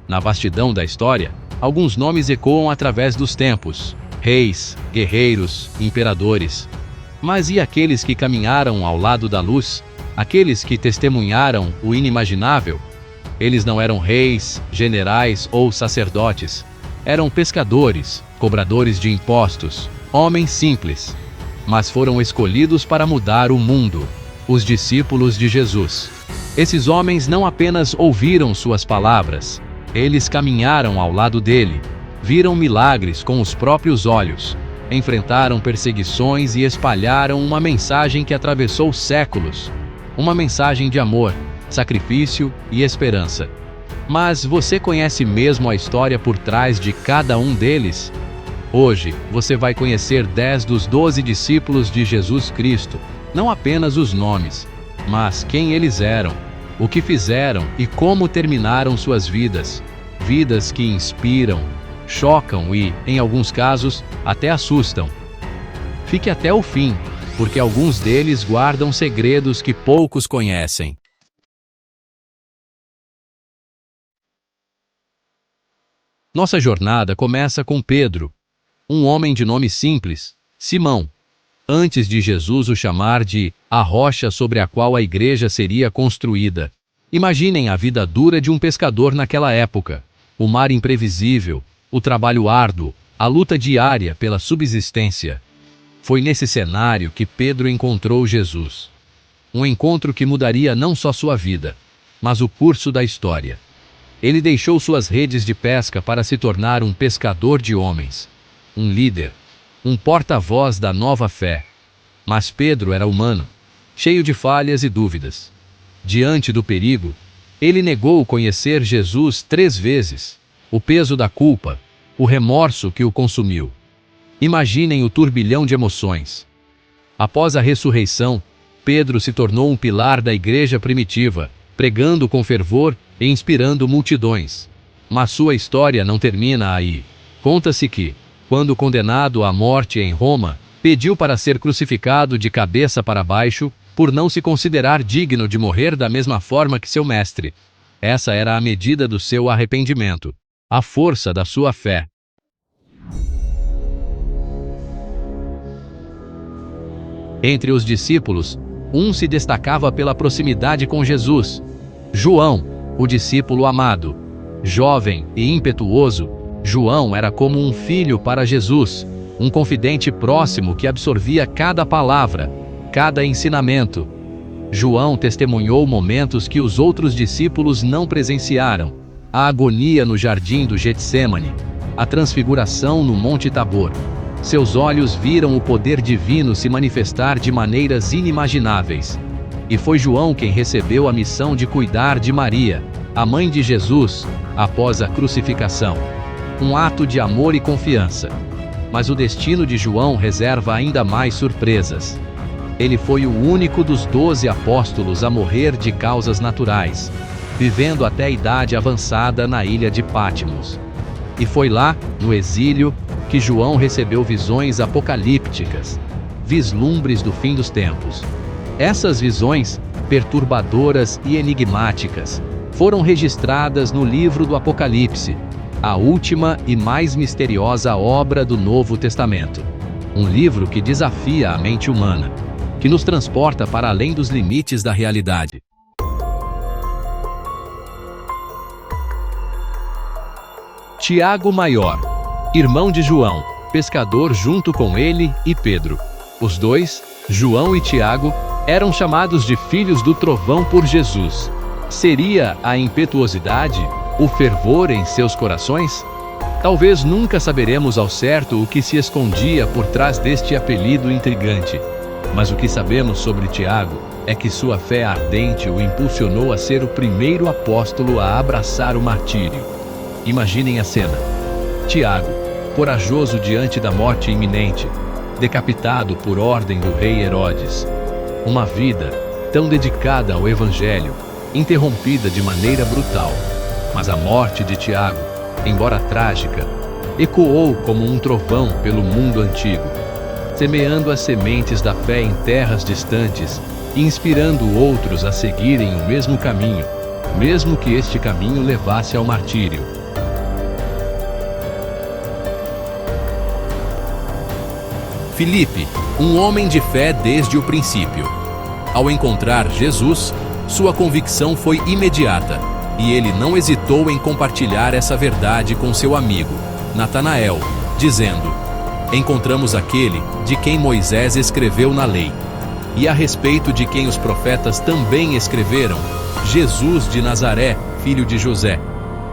Na vastidão da história, alguns nomes ecoam através dos tempos: reis, guerreiros, imperadores. Mas e aqueles que caminharam ao lado da luz? Aqueles que testemunharam o inimaginável? Eles não eram reis, generais ou sacerdotes. Eram pescadores, cobradores de impostos, homens simples. Mas foram escolhidos para mudar o mundo, os discípulos de Jesus. Esses homens não apenas ouviram suas palavras, eles caminharam ao lado dele, viram milagres com os próprios olhos, enfrentaram perseguições e espalharam uma mensagem que atravessou séculos. Uma mensagem de amor, sacrifício e esperança. Mas você conhece mesmo a história por trás de cada um deles? Hoje, você vai conhecer 10 dos 12 discípulos de Jesus Cristo, não apenas os nomes, mas quem eles eram, o que fizeram e como terminaram suas vidas. Vidas que inspiram, chocam e, em alguns casos, até assustam. Fique até o fim, porque alguns deles guardam segredos que poucos conhecem. Nossa jornada começa com Pedro, um homem de nome simples, Simão, antes de Jesus o chamar de a rocha sobre a qual a igreja seria construída. Imaginem a vida dura de um pescador naquela época, o mar imprevisível, o trabalho árduo, a luta diária pela subsistência. Foi nesse cenário que Pedro encontrou Jesus. Um encontro que mudaria não só sua vida, mas o curso da história. Ele deixou suas redes de pesca para se tornar um pescador de homens, um líder, um porta-voz da nova fé. Mas Pedro era humano, cheio de falhas e dúvidas. Diante do perigo, ele negou conhecer Jesus 3 vezes. O peso da culpa, o remorso que o consumiu. Imaginem o turbilhão de emoções. Após a ressurreição, Pedro se tornou um pilar da igreja primitiva, pregando com fervor e inspirando multidões. Mas sua história não termina aí. Conta-se que, quando condenado à morte em Roma, pediu para ser crucificado de cabeça para baixo, por não se considerar digno de morrer da mesma forma que seu mestre. Essa era a medida do seu arrependimento, a força da sua fé. Entre os discípulos, um se destacava pela proximidade com Jesus. João, o discípulo amado. Jovem e impetuoso, João era como um filho para Jesus, um confidente próximo que absorvia cada palavra, cada ensinamento. João testemunhou momentos que os outros discípulos não presenciaram: a agonia no jardim do Getsemane, a transfiguração no Monte Tabor. Seus olhos viram o poder divino se manifestar de maneiras inimagináveis. E foi João quem recebeu a missão de cuidar de Maria, a mãe de Jesus, após a crucificação. Um ato de amor e confiança. Mas o destino de João reserva ainda mais surpresas. Ele foi o único dos 12 apóstolos a morrer de causas naturais, vivendo até a idade avançada na ilha de Patmos. E foi lá, no exílio, que João recebeu visões apocalípticas, vislumbres do fim dos tempos. Essas visões, perturbadoras e enigmáticas, foram registradas no livro do Apocalipse, a última e mais misteriosa obra do Novo Testamento. Um livro que desafia a mente humana, que nos transporta para além dos limites da realidade. Tiago Maior, irmão de João, pescador junto com ele e Pedro. Os dois, João e Tiago, eram chamados de filhos do trovão por Jesus. Seria a impetuosidade, o fervor em seus corações? Talvez nunca saberemos ao certo o que se escondia por trás deste apelido intrigante. Mas o que sabemos sobre Tiago é que sua fé ardente o impulsionou a ser o primeiro apóstolo a abraçar o martírio. Imaginem a cena. Tiago, corajoso diante da morte iminente, decapitado por ordem do rei Herodes. Uma vida tão dedicada ao Evangelho, interrompida de maneira brutal. Mas a morte de Tiago, embora trágica, ecoou como um trovão pelo mundo antigo, semeando as sementes da fé em terras distantes e inspirando outros a seguirem o mesmo caminho, mesmo que este caminho levasse ao martírio. Filipe, um homem de fé desde o princípio. Ao encontrar Jesus, sua convicção foi imediata, e ele não hesitou em compartilhar essa verdade com seu amigo, Natanael, dizendo: encontramos aquele de quem Moisés escreveu na lei, e a respeito de quem os profetas também escreveram, Jesus de Nazaré, filho de José.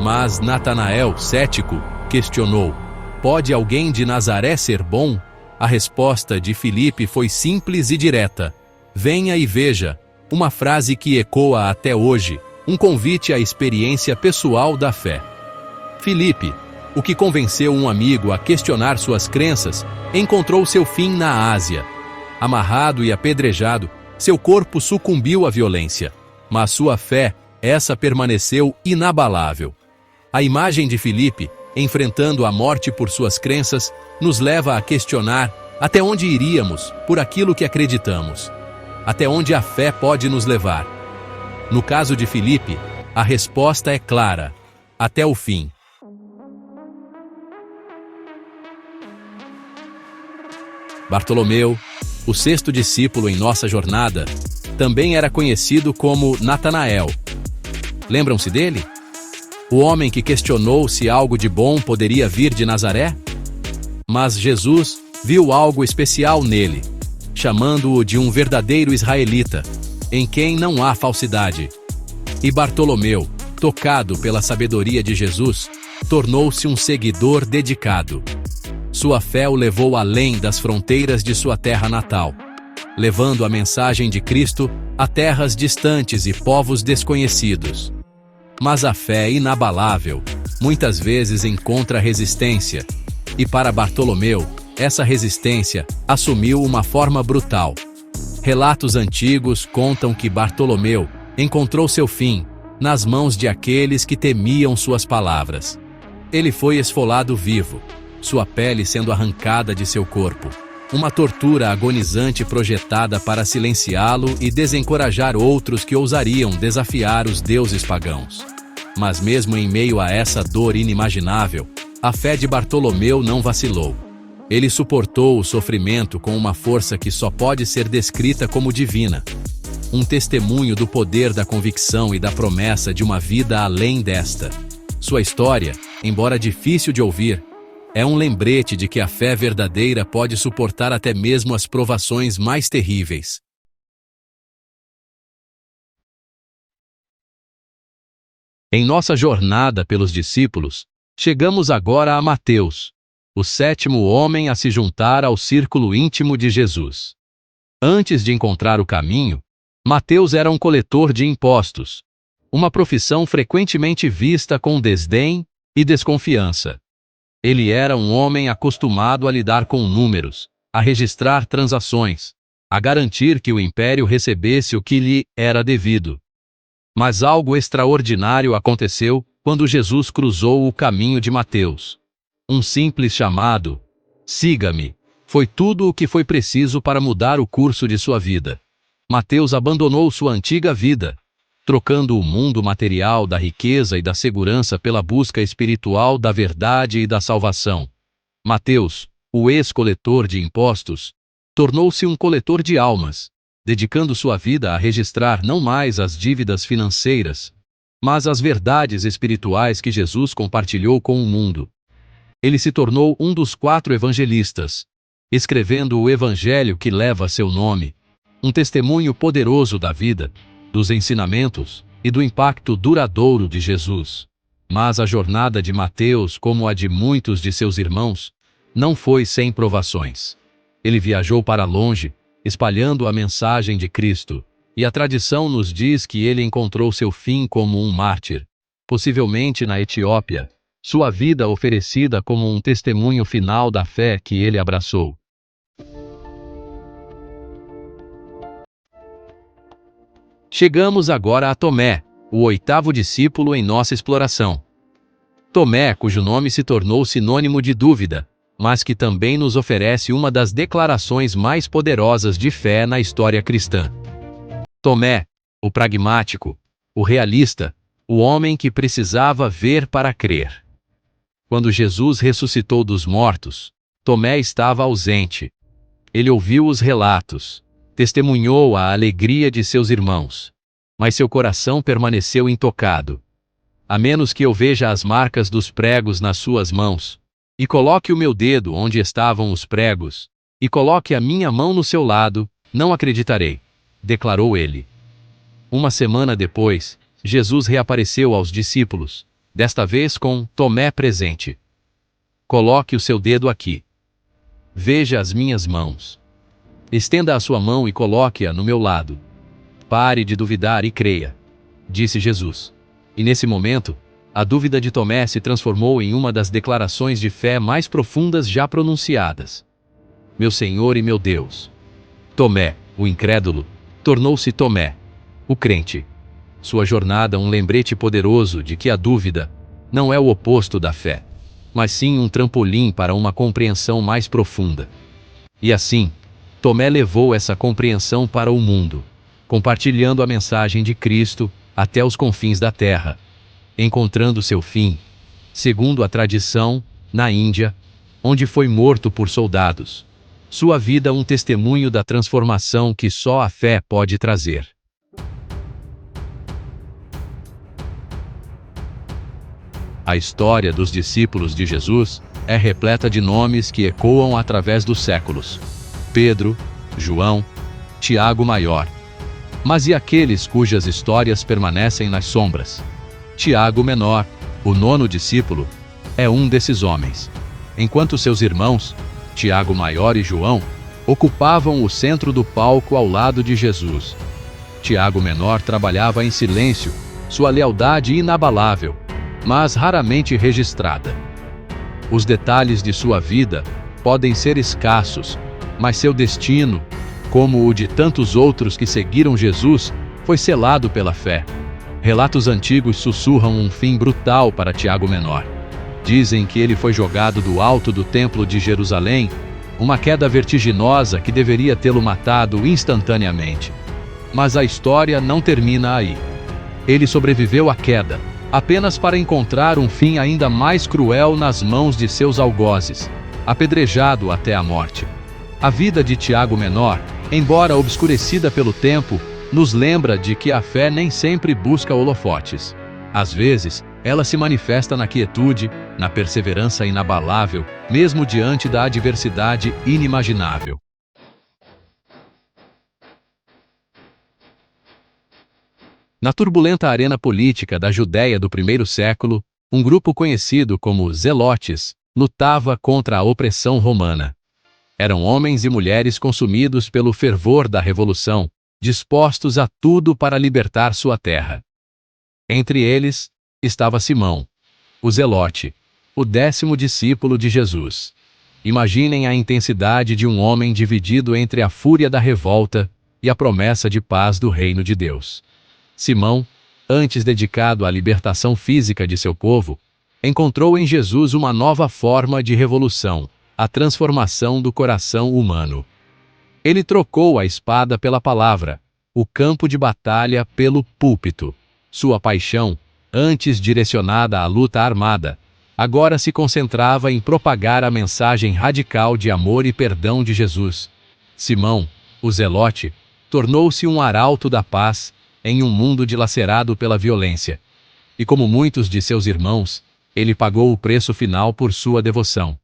Mas Natanael, cético, questionou: pode alguém de Nazaré ser bom? A resposta de Filipe foi simples e direta: venha e veja, uma frase que ecoa até hoje, um convite à experiência pessoal da fé. Filipe, o que convenceu um amigo a questionar suas crenças, encontrou seu fim na Ásia. Amarrado e apedrejado, seu corpo sucumbiu à violência, mas sua fé, essa permaneceu inabalável. A imagem de Filipe, enfrentando a morte por suas crenças, nos leva a questionar até onde iríamos por aquilo que acreditamos. Até onde a fé pode nos levar. No caso de Filipe, a resposta é clara: até o fim. Bartolomeu, o sexto discípulo em nossa jornada, também era conhecido como Natanael. Lembram-se dele? O homem que questionou se algo de bom poderia vir de Nazaré? Mas Jesus viu algo especial nele, chamando-o de um verdadeiro israelita, em quem não há falsidade. E Bartolomeu, tocado pela sabedoria de Jesus, tornou-se um seguidor dedicado. Sua fé o levou além das fronteiras de sua terra natal, levando a mensagem de Cristo a terras distantes e povos desconhecidos. Mas a fé inabalável muitas vezes encontra resistência, e para Bartolomeu, essa resistência assumiu uma forma brutal. Relatos antigos contam que Bartolomeu encontrou seu fim nas mãos de aqueles que temiam suas palavras. Ele foi esfolado vivo, sua pele sendo arrancada de seu corpo. Uma tortura agonizante projetada para silenciá-lo e desencorajar outros que ousariam desafiar os deuses pagãos. Mas mesmo em meio a essa dor inimaginável, a fé de Bartolomeu não vacilou. Ele suportou o sofrimento com uma força que só pode ser descrita como divina. Um testemunho do poder da convicção e da promessa de uma vida além desta. Sua história, embora difícil de ouvir, é um lembrete de que a fé verdadeira pode suportar até mesmo as provações mais terríveis. Em nossa jornada pelos discípulos, chegamos agora a Mateus, o sétimo homem a se juntar ao círculo íntimo de Jesus. Antes de encontrar o caminho, Mateus era um coletor de impostos, uma profissão frequentemente vista com desdém e desconfiança. Ele era um homem acostumado a lidar com números, a registrar transações, a garantir que o império recebesse o que lhe era devido. Mas algo extraordinário aconteceu quando Jesus cruzou o caminho de Mateus. Um simples chamado, siga-me, foi tudo o que foi preciso para mudar o curso de sua vida. Mateus abandonou sua antiga vida, trocando o mundo material da riqueza e da segurança pela busca espiritual da verdade e da salvação. Mateus, o ex-coletor de impostos, tornou-se um coletor de almas, dedicando sua vida a registrar não mais as dívidas financeiras, mas as verdades espirituais que Jesus compartilhou com o mundo. Ele se tornou um dos 4 evangelistas, escrevendo o evangelho que leva seu nome, um testemunho poderoso da vida, dos ensinamentos e do impacto duradouro de Jesus. Mas a jornada de Mateus, como a de muitos de seus irmãos, não foi sem provações. Ele viajou para longe, espalhando a mensagem de Cristo, e a tradição nos diz que ele encontrou seu fim como um mártir, possivelmente na Etiópia, sua vida oferecida como um testemunho final da fé que ele abraçou. Chegamos agora a Tomé, o 8º discípulo em nossa exploração. Tomé, cujo nome se tornou sinônimo de dúvida, mas que também nos oferece uma das declarações mais poderosas de fé na história cristã. Tomé, o pragmático, o realista, o homem que precisava ver para crer. Quando Jesus ressuscitou dos mortos, Tomé estava ausente. Ele ouviu os relatos, testemunhou a alegria de seus irmãos, mas seu coração permaneceu intocado. A menos que eu veja as marcas dos pregos nas suas mãos, e coloque o meu dedo onde estavam os pregos, e coloque a minha mão no seu lado, não acreditarei, declarou ele. Uma semana depois, Jesus reapareceu aos discípulos, desta vez com Tomé presente. Coloque o seu dedo aqui. Veja as minhas mãos. Estenda a sua mão e coloque-a no meu lado. Pare de duvidar e creia, disse Jesus. E nesse momento, a dúvida de Tomé se transformou em uma das declarações de fé mais profundas já pronunciadas. Meu Senhor e meu Deus. Tomé, o incrédulo, tornou-se Tomé, o crente. Sua jornada um lembrete poderoso de que a dúvida não é o oposto da fé, mas sim um trampolim para uma compreensão mais profunda. E assim, Tomé levou essa compreensão para o mundo, compartilhando a mensagem de Cristo até os confins da terra, encontrando seu fim, segundo a tradição, na Índia, onde foi morto por soldados. Sua vida um testemunho da transformação que só a fé pode trazer. A história dos discípulos de Jesus é repleta de nomes que ecoam através dos séculos. Pedro, João, Tiago Maior. Mas e aqueles cujas histórias permanecem nas sombras? Tiago Menor, o 9º discípulo, é um desses homens. Enquanto seus irmãos, Tiago Maior e João, ocupavam o centro do palco ao lado de Jesus. Tiago Menor trabalhava em silêncio, sua lealdade inabalável, mas raramente registrada. Os detalhes de sua vida podem ser escassos, mas seu destino, como o de tantos outros que seguiram Jesus, foi selado pela fé. Relatos antigos sussurram um fim brutal para Tiago Menor. Dizem que ele foi jogado do alto do Templo de Jerusalém, uma queda vertiginosa que deveria tê-lo matado instantaneamente. Mas a história não termina aí. Ele sobreviveu à queda, apenas para encontrar um fim ainda mais cruel nas mãos de seus algozes, apedrejado até a morte. A vida de Tiago Menor, embora obscurecida pelo tempo, nos lembra de que a fé nem sempre busca holofotes. Às vezes, ela se manifesta na quietude, na perseverança inabalável, mesmo diante da adversidade inimaginável. Na turbulenta arena política da Judéia do primeiro século, um grupo conhecido como Zelotes lutava contra a opressão romana. Eram homens e mulheres consumidos pelo fervor da revolução, dispostos a tudo para libertar sua terra. Entre eles estava Simão, o Zelote, o 10º discípulo de Jesus. Imaginem a intensidade de um homem dividido entre a fúria da revolta e a promessa de paz do reino de Deus. Simão, antes dedicado à libertação física de seu povo, encontrou em Jesus uma nova forma de revolução, a transformação do coração humano. Ele trocou a espada pela palavra, o campo de batalha pelo púlpito. Sua paixão, antes direcionada à luta armada, agora se concentrava em propagar a mensagem radical de amor e perdão de Jesus. Simão, o Zelote, tornou-se um arauto da paz em um mundo dilacerado pela violência. E como muitos de seus irmãos, ele pagou o preço final por sua devoção.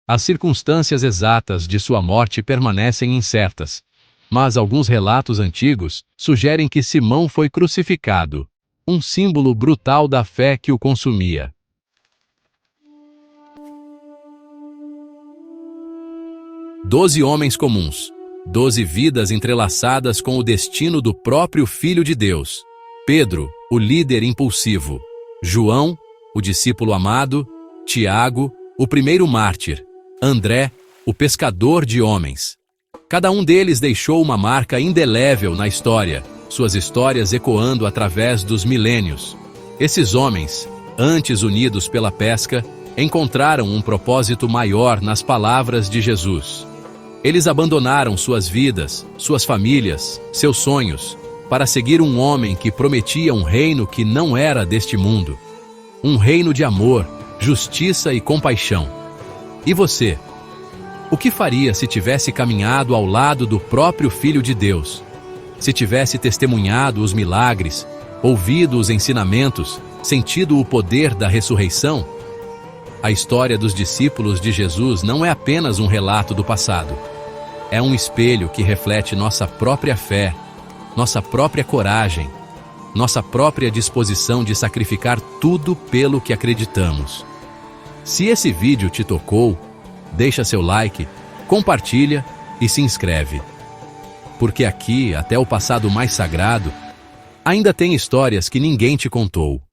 As circunstâncias exatas de sua morte permanecem incertas, mas alguns relatos antigos sugerem que Simão foi crucificado, um símbolo brutal da fé que o consumia. 12 homens comuns, 12 vidas entrelaçadas com o destino do próprio Filho de Deus. Pedro, o líder impulsivo. João, o discípulo amado. Tiago, o primeiro mártir. André, o pescador de homens. Cada um deles deixou uma marca indelével na história, suas histórias ecoando através dos milênios. Esses homens, antes unidos pela pesca, encontraram um propósito maior nas palavras de Jesus. Eles abandonaram suas vidas, suas famílias, seus sonhos, para seguir um homem que prometia um reino que não era deste mundo. Um reino de amor, justiça e compaixão. E você? O que faria se tivesse caminhado ao lado do próprio Filho de Deus? Se tivesse testemunhado os milagres, ouvido os ensinamentos, sentido o poder da ressurreição? A história dos discípulos de Jesus não é apenas um relato do passado. É um espelho que reflete nossa própria fé, nossa própria coragem, nossa própria disposição de sacrificar tudo pelo que acreditamos. Se esse vídeo te tocou, deixa seu like, compartilha e se inscreve. Porque aqui, até o passado mais sagrado, ainda tem histórias que ninguém te contou.